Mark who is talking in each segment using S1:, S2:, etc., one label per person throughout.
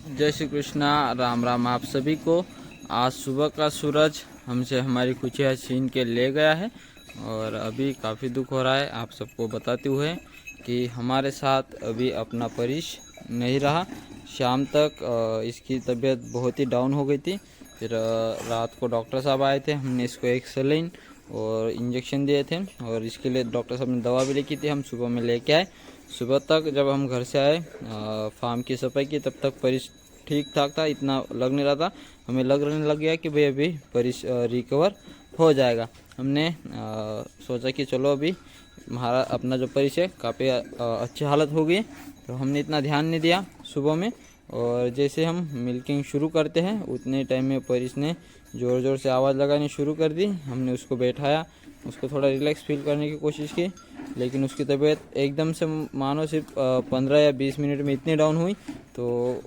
S1: जय श्री कृष्णा, राम राम आप सभी को। आज सुबह का सूरज हमसे हमारी खुशियाँ छीन के ले गया है और अभी काफ़ी दुख हो रहा है आप सबको बताते हुए कि हमारे साथ अभी अपना परिश नहीं रहा। शाम तक इसकी तबीयत बहुत ही डाउन हो गई थी। फिर रात को डॉक्टर साहब आए थे, हमने इसको एक सलाइन और इंजेक्शन दिए थे और इसके लिए डॉक्टर साहब ने दवा भी लिखी थी। हम सुबह में लेके आए। सुबह तक जब हम घर से आए फार्म की सफाई की, तब तक परिश ठीक ठाक था, इतना लग नहीं रहा था। हमें लग गया कि भाई अभी परिश रिकवर हो जाएगा। हमने सोचा कि चलो अभी हमारा अपना जो परिश है काफ़ी अच्छी हालत हो गई, तो हमने इतना ध्यान नहीं दिया सुबह में। और जैसे हम मिल्किंग शुरू करते हैं उतने टाइम में परिश ने ज़ोर ज़ोर से आवाज़ लगानी शुरू कर दी। हमने उसको बैठाया, उसको थोड़ा रिलैक्स फील करने की कोशिश की, लेकिन उसकी तबीयत एकदम से मानो सिर्फ 15 या 20 मिनट में इतनी डाउन हुई तो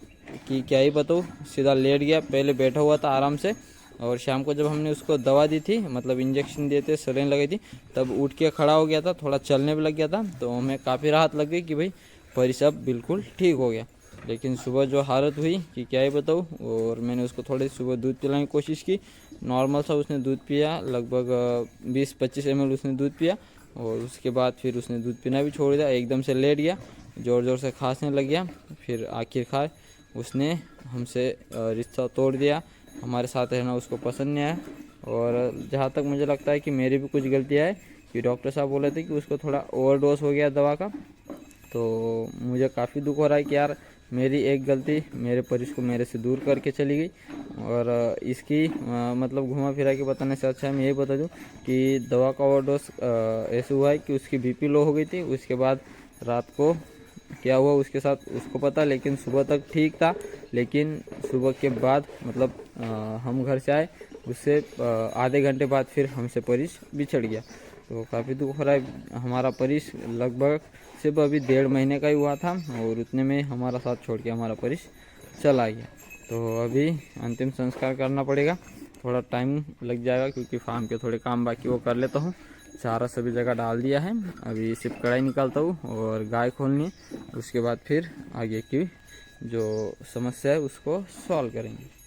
S1: कि क्या ही बताऊँ। सीधा लेट गया, पहले बैठा हुआ था आराम से। और शाम को जब हमने उसको दवा दी थी, मतलब इंजेक्शन दिए थे, सलाइन लगाई थी, तब उठ के खड़ा हो गया था, थोड़ा चलने भी लग गया था। तो हमें काफ़ी राहत लग गई कि भाई परिश अब बिल्कुल ठीक हो गया। लेकिन सुबह जो हालत हुई कि क्या ही बताऊँ। और मैंने उसको थोड़ी सुबह दूध पिलाने की कोशिश की, नॉर्मल सा उसने दूध पिया, लगभग 20-25 ml उसने दूध पिया। और उसके बाद फिर उसने दूध पीना भी छोड़ दिया, एकदम से लेट गया, ज़ोर ज़ोर से खांसने लग गया। फिर आखिरकार उसने हमसे रिश्ता तोड़ दिया। हमारे साथ रहना उसको पसंद नहीं आया। और जहाँ तक मुझे लगता है कि मेरी भी कुछ गलतियाँ है कि डॉक्टर साहब बोले थे कि उसको थोड़ा ओवरडोज हो गया दवा का। तो मुझे काफ़ी दुख हो रहा है कि यार मेरी एक गलती मेरे परिश को मेरे से दूर करके चली गई। और इसकी मतलब घुमा फिरा के बताने से अच्छा है मैं यही बता दूं कि दवा का ओवरडोज ऐसे हुआ है कि उसकी बीपी लो हो गई थी। उसके बाद रात को क्या हुआ उसके साथ उसको पता, लेकिन सुबह तक ठीक था। लेकिन सुबह के बाद मतलब हम घर से आए, उससे आधे घंटे बाद फिर हमसे परिश बिछड़ गया। तो काफ़ी दुख हो रहा है। हमारा परिश लगभग सिर्फ अभी 1.5 महीने का ही हुआ था और उतने में हमारा साथ छोड़ के हमारा परिश चला गया। तो अभी अंतिम संस्कार करना पड़ेगा, थोड़ा टाइम लग जाएगा क्योंकि फार्म के थोड़े काम बाकी वो कर लेता हूँ। चारा सभी जगह डाल दिया है, अभी सिर्फ कढ़ाई निकालता हूँ और गाय खोलनी है। उसके बाद फिर आगे की जो समस्या है उसको सॉल्व करेंगे।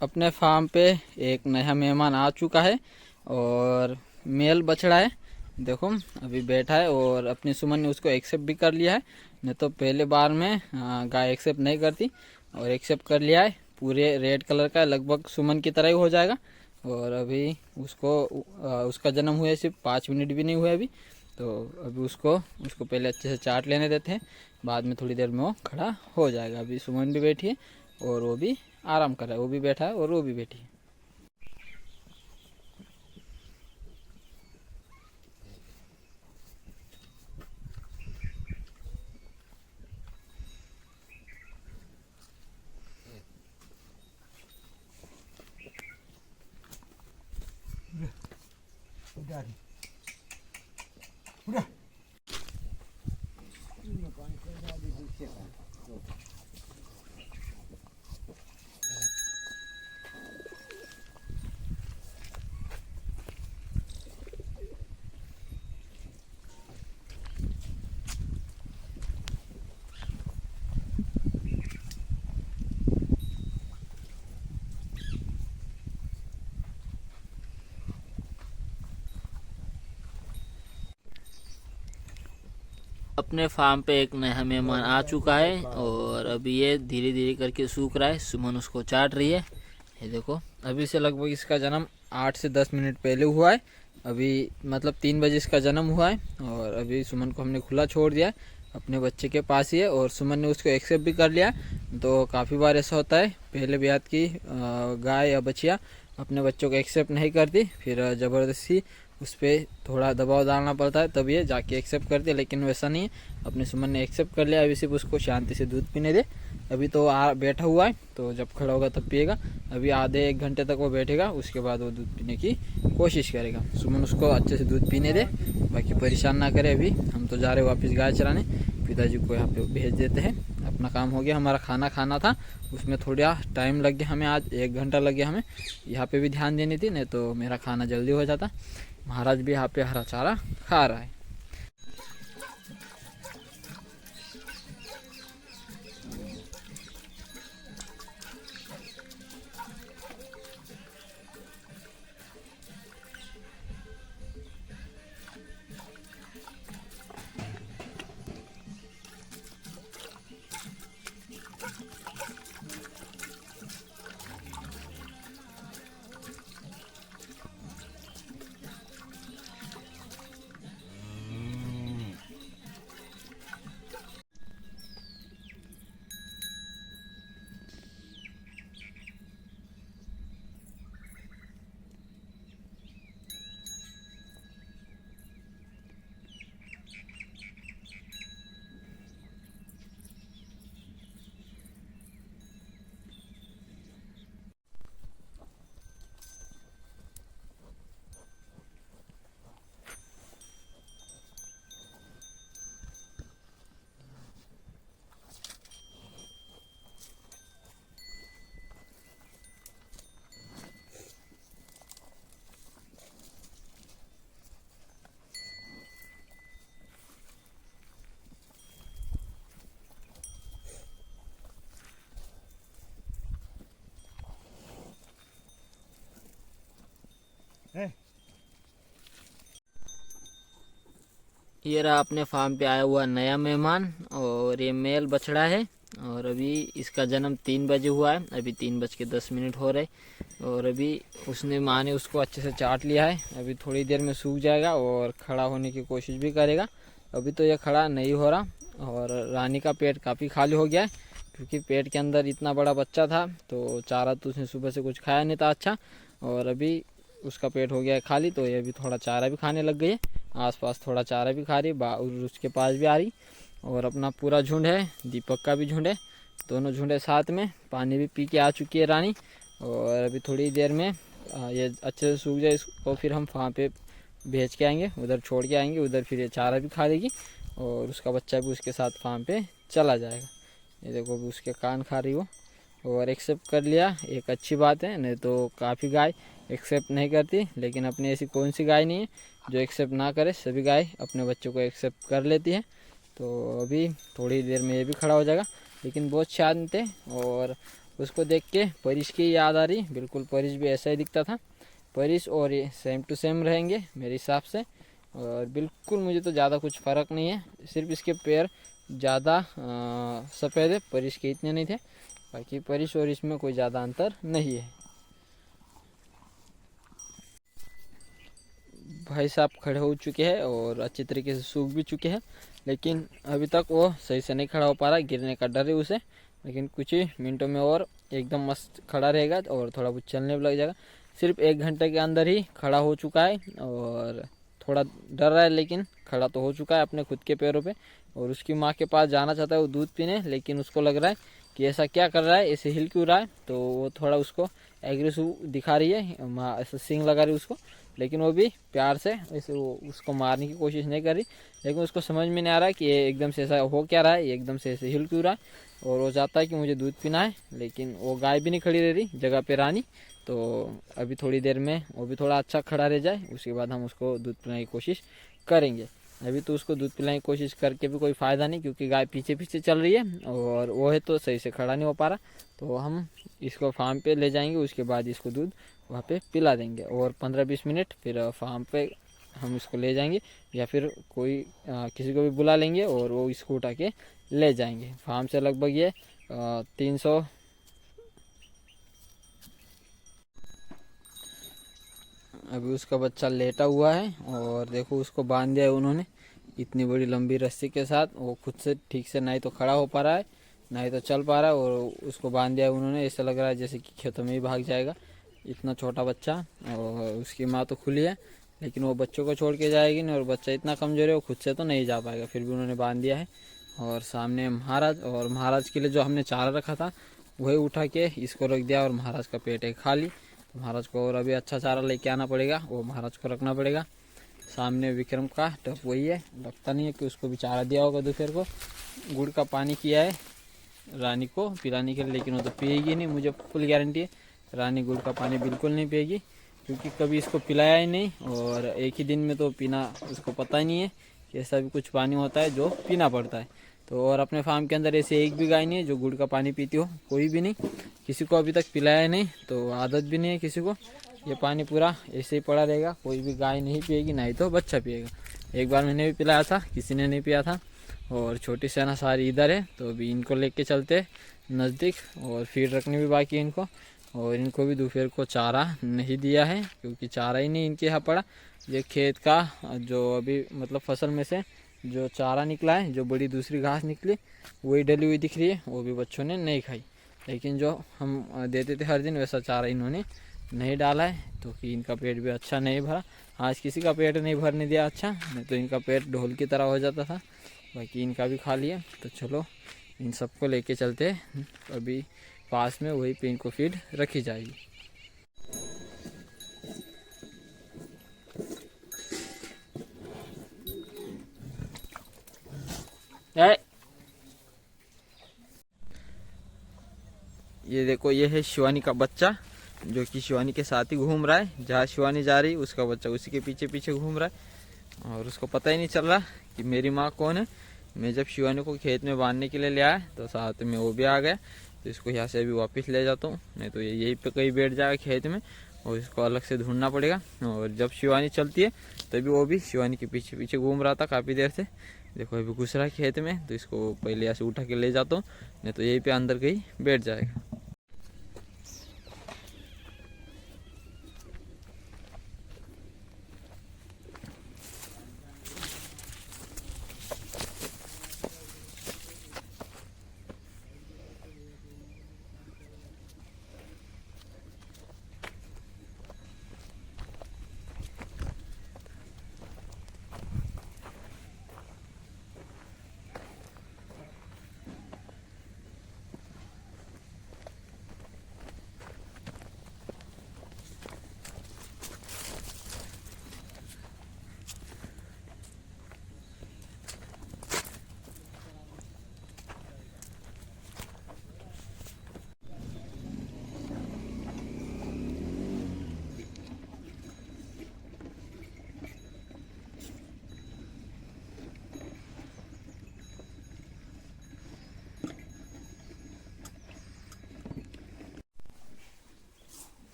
S1: अपने फार्म पे एक नया मेहमान आ चुका है और मेल बछड़ा है। देखो अभी बैठा है और अपनी सुमन ने उसको एक्सेप्ट भी कर लिया है। नहीं तो पहले बार में गाय एक्सेप्ट नहीं करती और एक्सेप्ट कर लिया है। पूरे रेड कलर का लगभग सुमन की तरह ही हो जाएगा। और अभी उसको उसका जन्म हुए सिर्फ 5 मिनट भी नहीं हुए अभी। तो अभी उसको उसको पहले अच्छे से चाट लेने देते हैं, बाद में थोड़ी देर में वो खड़ा हो जाएगा। अभी सुमन भी बैठी है और वो भी आराम कर रहा है, वो भी बैठा है और वो भी बैठी है।
S2: अपने फार्म पे एक नया मेहमान आ चुका है और अभी ये धीरे धीरे करके सूख रहा है। सुमन उसको चाट रही है। ये देखो,
S1: अभी से लगभग इसका जन्म 8 से 10 मिनट पहले हुआ है। अभी मतलब 3 बजे इसका जन्म हुआ है और अभी सुमन को हमने खुला छोड़ दिया है, अपने बच्चे के पास ही है और सुमन ने उसको एक्सेप्ट भी कर लिया। तो काफ़ी बार ऐसा होता है, पहले ब्यात की गाय या बछिया अपने बच्चों को एक्सेप्ट नहीं करती, फिर ज़बरदस्ती उस पर थोड़ा दबाव डालना पड़ता है तब ये जाके एक्सेप्ट करती है। लेकिन वैसा नहीं है, अपने सुमन ने एक्सेप्ट कर लिया। अभी सिर्फ उसको शांति से दूध पीने दे। अभी तो बैठा हुआ है, तो जब खड़ा होगा तब पिएगा। अभी आधे 1 घंटे तक वो बैठेगा, उसके बाद वो दूध पीने की कोशिश करेगा। सुमन उसको अच्छे से दूध पीने दे, बाकी परेशान ना करे। अभी हम तो जा रहे वापस गाय चराने, पिताजी को यहाँ पे भेज देते हैं। अपना काम हो गया, हमारा खाना खाना था, उसमें थोड़ा टाइम लग गया हमें, आज 1 घंटा लग गया हमें। यहाँ पे भी ध्यान देनी थी, नहीं तो मेरा खाना जल्दी हो जाता। महाराज भी यहाँ पे हरा चारा खा रहा है।
S2: ये रहा अपने फार्म पे आया हुआ नया मेहमान और ये मेल बछड़ा है। और अभी इसका जन्म 3 बजे हुआ है, अभी 3:10 हो रहे। और अभी उसने माँ ने उसको अच्छे से चाट लिया है। अभी थोड़ी देर में सूख जाएगा और खड़ा होने की कोशिश भी करेगा। अभी तो यह खड़ा नहीं हो रहा। और रानी का पेट काफ़ी खाली हो गया है, क्योंकि पेट के अंदर इतना बड़ा बच्चा था, तो चारा तो उसने सुबह से कुछ खाया नहीं था अच्छा। और अभी उसका पेट हो गया है खाली, तो ये भी थोड़ा चारा भी खाने लग गई है। आसपास थोड़ा चारा भी खा रही और उसके पास भी आ रही। और अपना पूरा झुंड है, दीपक का भी झुंड है, दोनों झुंड है साथ में। पानी भी पी के आ चुकी है रानी। और अभी थोड़ी देर में ये अच्छे से सूख जाए, इसको फिर हम वहाँ पे भेज के आएंगे, उधर छोड़ के आएंगे। उधर फिर ये चारा भी खा लेगी और उसका बच्चा भी उसके साथ फार्म पे चला जाएगा। ये देखो भी उसके कान खा रही हो। और एक्सेप्ट कर लिया, एक अच्छी बात है, नहीं तो काफ़ी गाय एक्सेप्ट नहीं करती। लेकिन अपनी ऐसी कौन सी गाय नहीं है जो एक्सेप्ट ना करे, सभी गाय अपने बच्चों को एक्सेप्ट कर लेती है। तो अभी थोड़ी देर में ये भी खड़ा हो जाएगा। लेकिन बहुत शांत है और उसको देख के परिश की याद आ रही। बिल्कुल परिश भी ऐसा ही दिखता था। परिश और ये सेम टू सेम रहेंगे मेरे हिसाब से। और बिल्कुल मुझे तो ज़्यादा कुछ फ़र्क नहीं है, सिर्फ इसके पैर ज़्यादा सफ़ेद है, परिश के इतने नहीं थे। बाकी परिश और इसमें कोई ज़्यादा अंतर नहीं है। भाई साहब खड़े हो चुके हैं और अच्छी तरीके से सूख भी चुके हैं, लेकिन अभी तक वो सही से नहीं खड़ा हो पा रहा, गिरने का डर है उसे। लेकिन कुछ ही मिनटों में और एकदम मस्त खड़ा रहेगा और थोड़ा बहुत चलने भी लग जाएगा। सिर्फ 1 घंटे के अंदर ही खड़ा हो चुका है और थोड़ा डर रहा है, लेकिन खड़ा तो हो चुका है अपने खुद के पैरों पे। और उसकी माँ के पास जाना चाहता है वो दूध पीने, लेकिन उसको लग रहा है कि ऐसा क्या कर रहा है, ऐसे हिल क्यों रहा है। तो वो थोड़ा उसको एग्रेसिव दिखा रही है, माँ ऐसा सींग लगा रही है उसको। लेकिन वो भी प्यार से ऐसे वो उसको मारने की कोशिश नहीं कर रही। लेकिन उसको समझ में नहीं आ रहा है कि ये एकदम से ऐसा हो क्या रहा है, ये एकदम से ऐसे हिल क्यों रहा है। और वो चाहता है कि मुझे दूध पीना है, लेकिन वो गाय भी नहीं खड़ी रह रही जगह पे रानी। तो अभी थोड़ी देर में वो भी थोड़ा अच्छा खड़ा रह जाए, उसके बाद हम उसको दूध पिलाने की कोशिश करेंगे। अभी तो उसको दूध पिलाने की कोशिश करके भी कोई फ़ायदा नहीं, क्योंकि गाय पीछे पीछे चल रही है और वो है तो सही से खड़ा नहीं हो पा रहा। तो हम इसको फार्म पे ले जाएंगे, उसके बाद इसको दूध वहाँ पे पिला देंगे। और 15-20 मिनट फिर फार्म पे
S1: हम इसको ले जाएंगे या फिर कोई किसी को भी बुला लेंगे और वो इसको उठा के ले जाएंगे। फार्म से लगभग ये 300 अभी उसका बच्चा लेटा हुआ है और देखो उसको बांध दिया है उन्होंने इतनी बड़ी लंबी रस्सी के साथ। वो खुद से ठीक से नहीं तो खड़ा हो पा रहा है नहीं तो चल पा रहा है और उसको बांध दिया है उन्होंने। ऐसा लग रहा है जैसे कि खेतों में ही भाग जाएगा, इतना छोटा बच्चा। और उसकी माँ तो खुली है लेकिन वो बच्चों को छोड़ के जाएगी नहीं और बच्चा इतना कमज़ोर है वो खुद से तो नहीं जा पाएगा, फिर भी उन्होंने बांध दिया है। और सामने महाराज, और महाराज के लिए जो हमने चारा रखा था वही उठा के इसको रख दिया और महाराज का पेट है खाली। तो महाराज को और अभी अच्छा चारा लेके आना पड़ेगा, वो महाराज को रखना पड़ेगा। सामने विक्रम का टप वही है, लगता नहीं है कि उसको भी चारा दिया होगा दोपहर को। गुड़ का पानी किया है रानी को पिलाने के लिए, लेकिन वो तो पिएगी नहीं, मुझे फुल गारंटी है रानी गुड़ का पानी बिल्कुल नहीं पिएगी क्योंकि कभी इसको पिलाया ही नहीं और एक ही दिन में तो पीना उसको पता ही नहीं है कि ऐसा भी कुछ पानी होता है जो पीना पड़ता है। तो और अपने फार्म के अंदर ऐसे एक भी गाय नहीं है जो गुड़ का पानी पीती हो, कोई भी नहीं, किसी को अभी तक पिलाया नहीं, तो आदत भी नहीं है किसी को। ये पानी पूरा ऐसे ही पड़ा रहेगा, कोई भी गाय नहीं पिएगी, नहीं तो बच्चा पिएगा। एक बार मैंने भी पिलाया था, किसी ने नहीं पिया था। और छोटी सेना सारी इधर है, तो अभी इनको लेके चलते नज़दीक और फीड रखनी भी बाकी है इनको। और इनको भी दोपहर को चारा नहीं दिया है क्योंकि चारा ही नहीं इनके यहाँ पड़ा। ये खेत का जो अभी मतलब फसल में से जो चारा निकला है, जो बड़ी दूसरी घास निकली वही डली हुई दिख रही है, वो भी बच्चों ने नहीं खाई। लेकिन जो हम देते थे हर दिन वैसा चारा इन्होंने नहीं डाला है, तो कि इनका पेट भी अच्छा नहीं भरा। आज किसी का पेट नहीं भरने दिया अच्छा, नहीं तो इनका पेट ढोल की तरह हो जाता था। बाकी इनका भी खा लिया। तो चलो इन सबको लेके चलते हैं, अभी पास में वही पे इनको फीड रखी जाएगी। ये देखो, ये है शिवानी का बच्चा जो कि शिवानी के साथ ही घूम रहा है। जहाँ शिवानी जा रही उसका बच्चा उसी के पीछे पीछे घूम रहा है और उसको पता ही नहीं चल रहा कि मेरी माँ कौन है। मैं जब शिवानी को खेत में बांधने के लिए ले आया तो साथ में वो भी आ गया, तो इसको यहाँ से अभी वापस ले जाता हूँ, नहीं तो ये यहीं पे कहीं बैठ जाएगा खेत में और इसको अलग से ढूंढना पड़ेगा। और जब शिवानी चलती है तभी वो भी शिवानी के पीछे पीछे घूम रहा था काफ़ी देर से। देखो अभी घुस रहा है खेत में, तो इसको पहले यहाँ से उठा के ले जाता हूँ, नहीं तो यहीं पे अंदर कहीं बैठ जाएगा।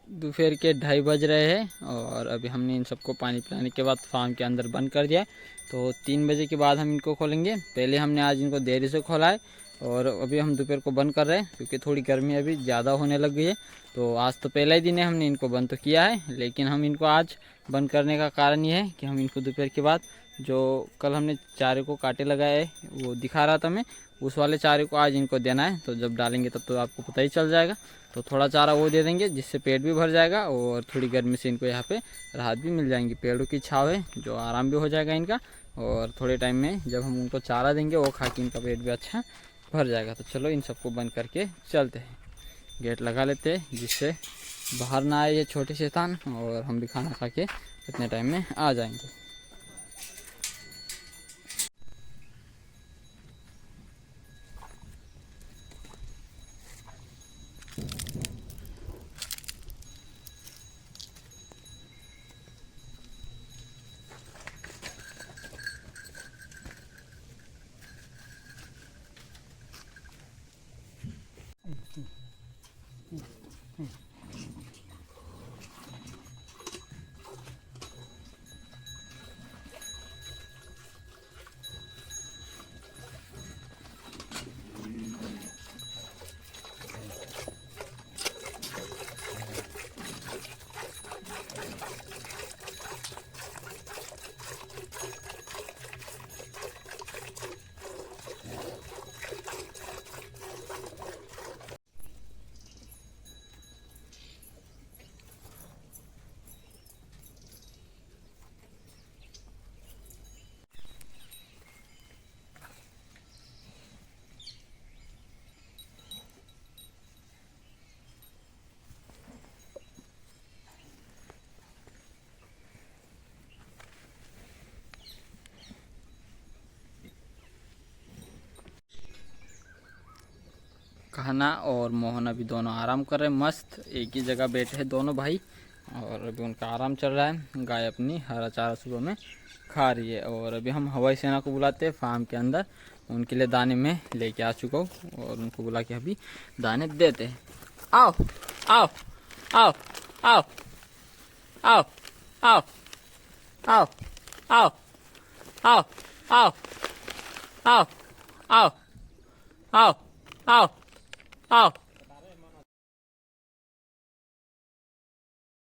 S1: दोपहर के 2:30 बज रहे हैं और अभी हमने इन सबको पानी पिलाने के बाद फार्म के अंदर बंद कर दिया है। तो 3 बजे के बाद हम इनको खोलेंगे। पहले हमने आज इनको देरी से खोला है और अभी हम दोपहर को बंद कर रहे हैं क्योंकि थोड़ी गर्मी अभी ज़्यादा होने लग गई है। तो आज तो पहला ही दिन है, हमने इनको बंद तो किया है, लेकिन हम इनको आज बंद करने का कारण ये है कि हम इनको दोपहर के बाद जो कल हमने चारे को कांटे लगाए वो दिखा रहा था मैं, उस वाले चारे को आज इनको देना है। तो जब डालेंगे तब तो आपको पता ही चल जाएगा। तो थोड़ा चारा वो दे देंगे जिससे पेट भी भर जाएगा और थोड़ी गर्मी से इनको यहाँ पे राहत भी मिल जाएंगी। पेड़ों की छाँव है जो आराम भी हो जाएगा इनका, और थोड़े टाइम में जब हम उनको चारा देंगे वो खा के इनका पेट भी अच्छा भर जाएगा। तो चलो इन सबको बंद करके चलते हैं। गेट लगा लेते हैं जिससे बाहर ना आए ये छोटे शैतान, और हम भी खाना खा के इतने टाइम में आ जाएंगे। कहना और मोहन अभी दोनों आराम कर रहे हैं, मस्त एक ही जगह बैठे हैं दोनों भाई, और अभी उनका आराम चल रहा है। गाय अपनी हरा चारा सुबह में खा रही है, और अभी हम हवाई सेना को बुलाते हैं फार्म के अंदर। उनके लिए दाने में लेके आ चुका हूँ, और उनको बुला के अभी दाने देते हैं। आओ आओ आओ आओ आओ आओ आओ आओ आओ आओ आओ आओ आओ आओ आओ